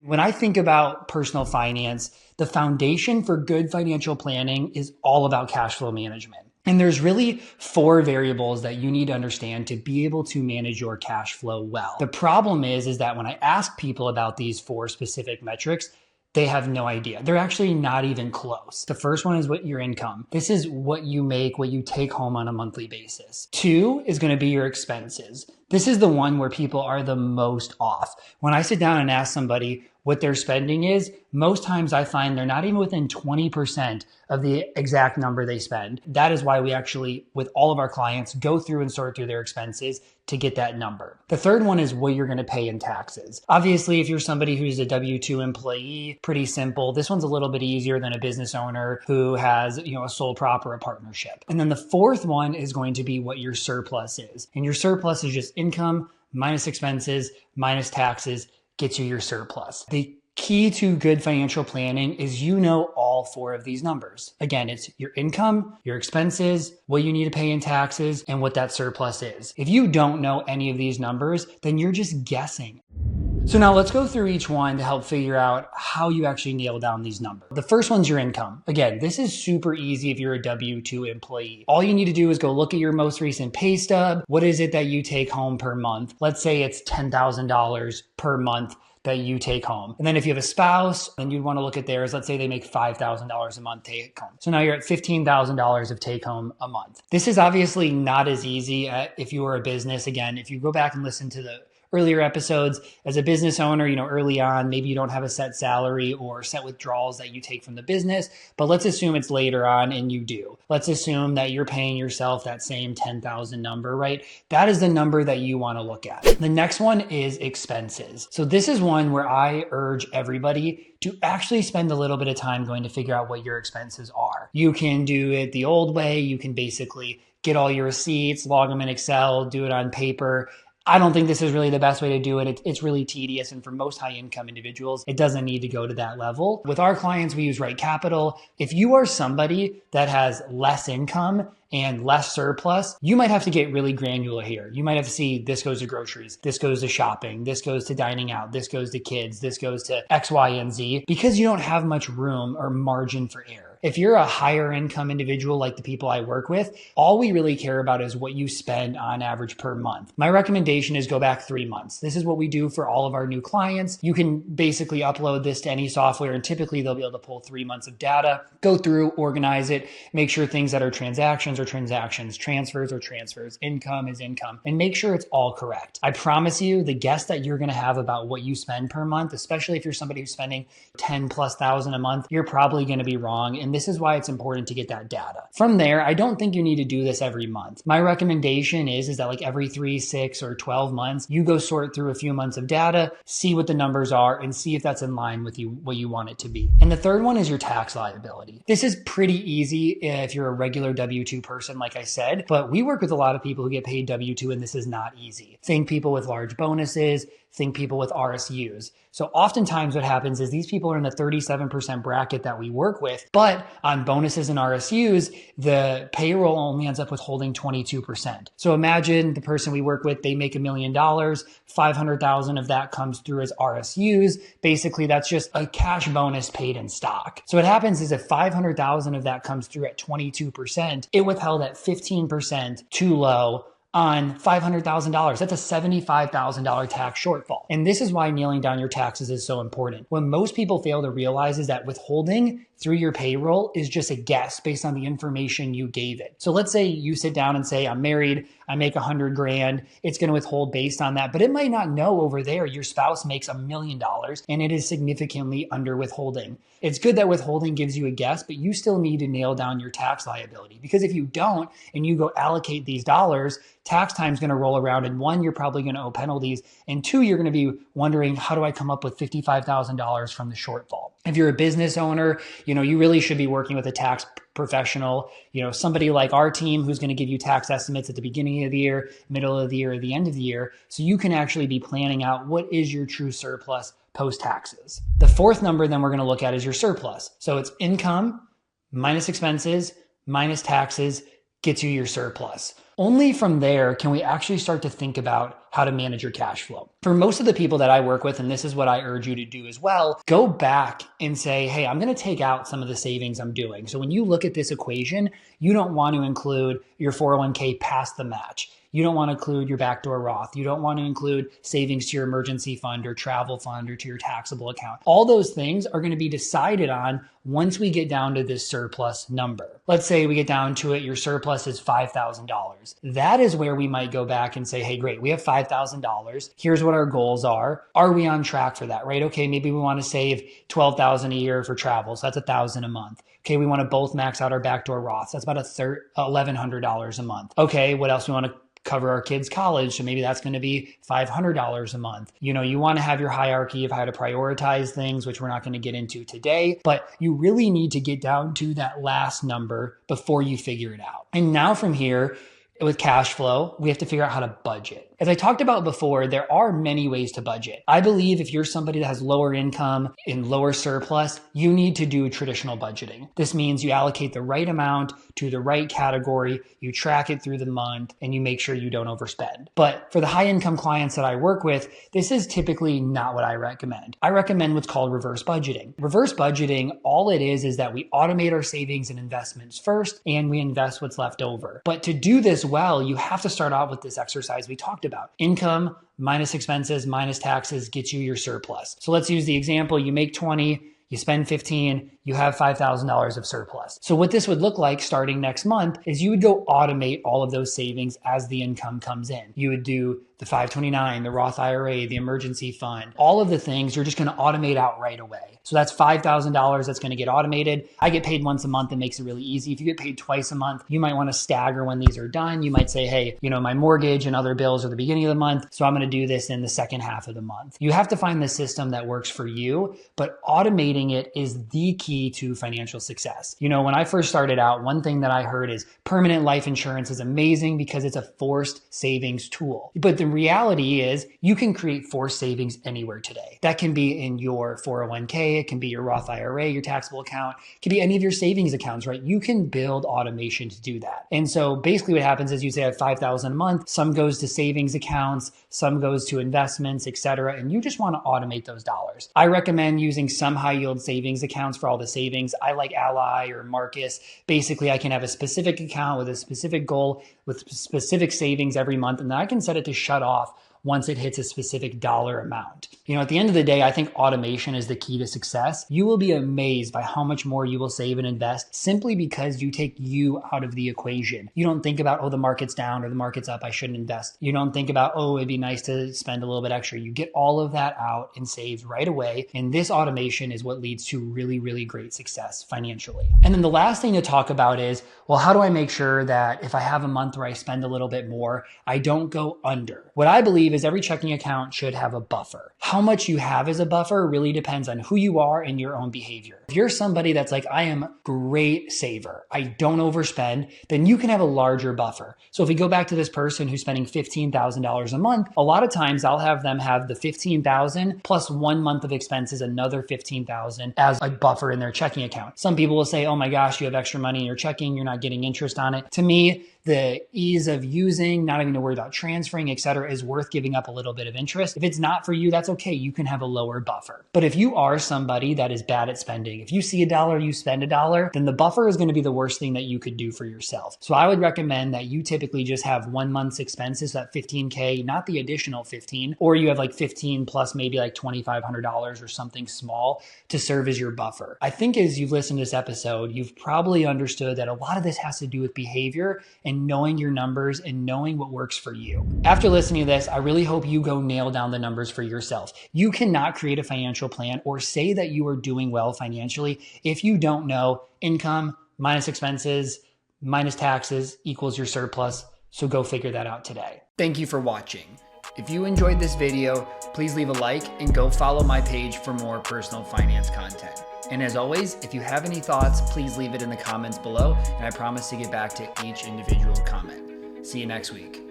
When I think about personal finance, the foundation for good financial planning is all about cash flow management. And there's really four variables that you need to understand to be able to manage your cash flow well. The problem is that when I ask people about these four specific metrics, they have no idea. They're actually not even close. The first one is what your income. This is what you make, what you take home on a monthly basis. Two is going to be your expenses. This is the one where people are the most off. When I sit down and ask somebody what their spending is, most times I find they're not even within 20% of the exact number they spend. That is why we actually, with all of our clients, go through and sort through their expenses to get that number. The third one is what you're going to pay in taxes. Obviously, if you're somebody who's a W-2 employee, pretty simple. This one's a little bit easier than a business owner who has, a sole prop or a partnership. And then the fourth one is going to be what your surplus is. And your surplus is just income minus expenses minus taxes gets you your surplus. The key to good financial planning is all four of these numbers. Again, it's your income, your expenses, what you need to pay in taxes, and what that surplus is. If you don't know any of these numbers, then you're just guessing. So now let's go through each one to help figure out how you actually nail down these numbers. The first one's your income. Again, this is super easy if you're a W-2 employee. All you need to do is go look at your most recent pay stub. What is it that you take home per month? Let's say it's $10,000 per month that you take home. And then if you have a spouse, then you'd want to look at theirs. Let's say they make $5,000 a month take home. So now you're at $15,000 of take home a month. This is obviously not as easy if you were a business. Again, if you go back and listen to the earlier episodes, as a business owner, early on, maybe you don't have a set salary or set withdrawals that you take from the business, but let's assume it's later on and you do. Let's assume that you're paying yourself that same 10,000 number, right? That is the number that you want to look at. The next one is expenses. So this is one where I urge everybody to actually spend a little bit of time going to figure out what your expenses are. You can do it the old way. You can basically get all your receipts, log them in Excel, do it on paper. I don't think this is really the best way to do it. It's really tedious. And for most high income individuals, it doesn't need to go to that level. With our clients, we use Right Capital. If you are somebody that has less income and less surplus, you might have to get really granular here. You might have to see this goes to groceries, this goes to shopping, this goes to dining out, this goes to kids, this goes to X, Y, and Z, because you don't have much room or margin for error. If you're a higher income individual like the people I work with, all we really care about is what you spend on average per month. My recommendation is go back 3 months. This is what we do for all of our new clients. You can basically upload this to any software and typically they'll be able to pull 3 months of data, go through, organize it, make sure things that are transactions are transactions, transfers are transfers, income is income, and make sure it's all correct. I promise you the guess that you're going to have about what you spend per month, especially if you're somebody who's spending 10,000+ a month, you're probably going to be wrong. And this is why it's important to get that data. From there, I don't think you need to do this every month. My recommendation is that like every 3, 6, or 12 months, you go sort through a few months of data, see what the numbers are, and see if that's in line with what you want it to be. And the third one is your tax liability. This is pretty easy if you're a regular W-2 person, like I said, but we work with a lot of people who get paid W-2 and this is not easy. Think people with large bonuses, think people with RSUs. So oftentimes what happens is these people are in the 37% bracket that we work with, but on bonuses and RSUs, the payroll only ends up withholding 22%. So imagine the person we work with, they make $1 million, 500,000 of that comes through as RSUs. Basically, that's just a cash bonus paid in stock. So what happens is if 500,000 of that comes through at 22%, it withheld at 15% too low on $500,000. That's a $75,000 tax shortfall. And this is why nailing down your taxes is so important. What most people fail to realize is that withholding through your payroll is just a guess based on the information you gave it. So let's say you sit down and say, I'm married, I make 100 grand. It's going to withhold based on that, but it might not know over there your spouse makes $1 million and it is significantly under withholding. It's good that withholding gives you a guess, but you still need to nail down your tax liability, because if you don't and you go allocate these dollars, tax time is going to roll around, and 1, you're probably going to owe penalties, and 2, you're going to be wondering, how do I come up with $55,000 from the shortfall? If you're a business owner, you really should be working with a tax professional, somebody like our team who's going to give you tax estimates at the beginning of the year, middle of the year, or the end of the year, so you can actually be planning out what is your true surplus post-taxes. The fourth number then we're going to look at is your surplus. So it's income minus expenses minus taxes gets you your surplus. Only from there can we actually start to think about how to manage your cash flow. For most of the people that I work with, and this is what I urge you to do as well, go back and say, hey, I'm going to take out some of the savings I'm doing. So when you look at this equation, you don't want to include your 401k past the match. You don't want to include your backdoor Roth. You don't want to include savings to your emergency fund or travel fund or to your taxable account. All those things are going to be decided on once we get down to this surplus number. Let's say we get down to it, your surplus is $5,000. That is where we might go back and say, hey, great, we have $5,000. Here's what our goals are. Are we on track for that, right? Okay, maybe we want to save $12,000 a year for travel. So that's $1,000 a month. Okay, we want to both max out our backdoor Roths. That's about $1,100 a month. Okay, what else? We want to cover our kids' college. So maybe that's going to be $500 a month. You want to have your hierarchy of how to prioritize things, which we're not going to get into today, but you really need to get down to that last number before you figure it out. And now from here, with cash flow, we have to figure out how to budget. As I talked about before, there are many ways to budget. I believe if you're somebody that has lower income and lower surplus, you need to do traditional budgeting. This means you allocate the right amount to the right category, you track it through the month, and you make sure you don't overspend. But for the high income clients that I work with, this is typically not what I recommend. I recommend what's called reverse budgeting. Reverse budgeting, all it is that we automate our savings and investments first, and we invest what's left over. But to do this well, you have to start out with this exercise we talked about. Income minus expenses minus taxes gets you your surplus. So let's use the example. You make 20, you spend 15, you have $5,000 of surplus. So what this would look like starting next month is you would go automate all of those savings as the income comes in. You would do the 529, the Roth IRA, the emergency fund, all of the things you're just going to automate out right away. So that's $5,000 that's going to get automated. I get paid once a month. It makes it really easy. If you get paid twice a month, you might want to stagger when these are done. You might say, hey, my mortgage and other bills are the beginning of the month, so I'm going to do this in the second half of the month. You have to find the system that works for you, but automating it is the key to financial success. When I first started out, one thing that I heard is permanent life insurance is amazing because it's a forced savings tool. But the reality is you can create forced savings anywhere today. That can be in your 401k, it can be your Roth IRA, your taxable account, it can be any of your savings accounts, right? You can build automation to do that. And so basically what happens is you say I have $5,000 a month, some goes to savings accounts, some goes to investments, etc. And you just want to automate those dollars. I recommend using some high yield savings accounts for all the savings. I like Ally or Marcus. Basically, I can have a specific account with a specific goal with specific savings every month, and then I can set it to shut off once it hits a specific dollar amount. At the end of the day, I think automation is the key to success. You will be amazed by how much more you will save and invest simply because you take you out of the equation. You don't think about, oh, the market's down or the market's up, I shouldn't invest. You don't think about, oh, it'd be nice to spend a little bit extra. You get all of that out and saved right away. And this automation is what leads to really, really great success financially. And then the last thing to talk about is, well, how do I make sure that if I have a month where I spend a little bit more, I don't go under? What I believe is every checking account should have a buffer. How much you have as a buffer really depends on who you are and your own behavior. If you're somebody that's like, I am a great saver, I don't overspend, then you can have a larger buffer. So if we go back to this person who's spending $15,000 a month, a lot of times I'll have them have the $15,000 plus 1 month of expenses, another $15,000 as a buffer in their checking account. Some people will say, oh my gosh, you have extra money in your checking, you're not getting interest on it. To me, the ease of using, not having to worry about transferring, etc., is worth giving up a little bit of interest. If it's not for you, that's okay. You can have a lower buffer. But if you are somebody that is bad at spending, if you see $1, you spend $1, then the buffer is going to be the worst thing that you could do for yourself. So I would recommend that you typically just have 1 month's expenses, that $15K, not the additional 15, or you have like 15 plus maybe like $2,500 or something small to serve as your buffer. I think as you've listened to this episode, you've probably understood that a lot of this has to do with behavior and knowing your numbers and knowing what works for you. After listening to this, I really hope you go nail down the numbers for yourself. You cannot create a financial plan or say that you are doing well financially if you don't know income minus expenses minus taxes equals your surplus. So go figure that out today. Thank you for watching. If you enjoyed this video, please leave a like and go follow my page for more personal finance content. And as always, if you have any thoughts, please leave it in the comments below, and I promise to get back to each individual comment. See you next week.